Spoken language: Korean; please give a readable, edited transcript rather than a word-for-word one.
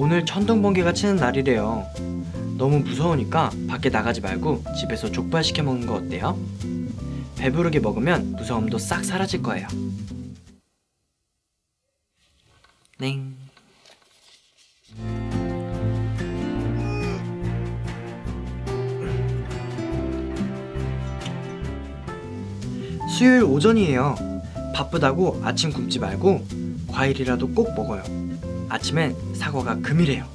오늘 천둥번개가 치는 날이래요. 너무 무서우니까 밖에 나가지 말고 집에서 족발 시켜 먹는 거 어때요? 배부르게 먹으면 무서움도 싹 사라질 거예요. 넹. 수요일 오전이에요. 바쁘다고 아침 굶지 말고 과일이라도 꼭 먹어요. 아침엔 사과가 금이래요.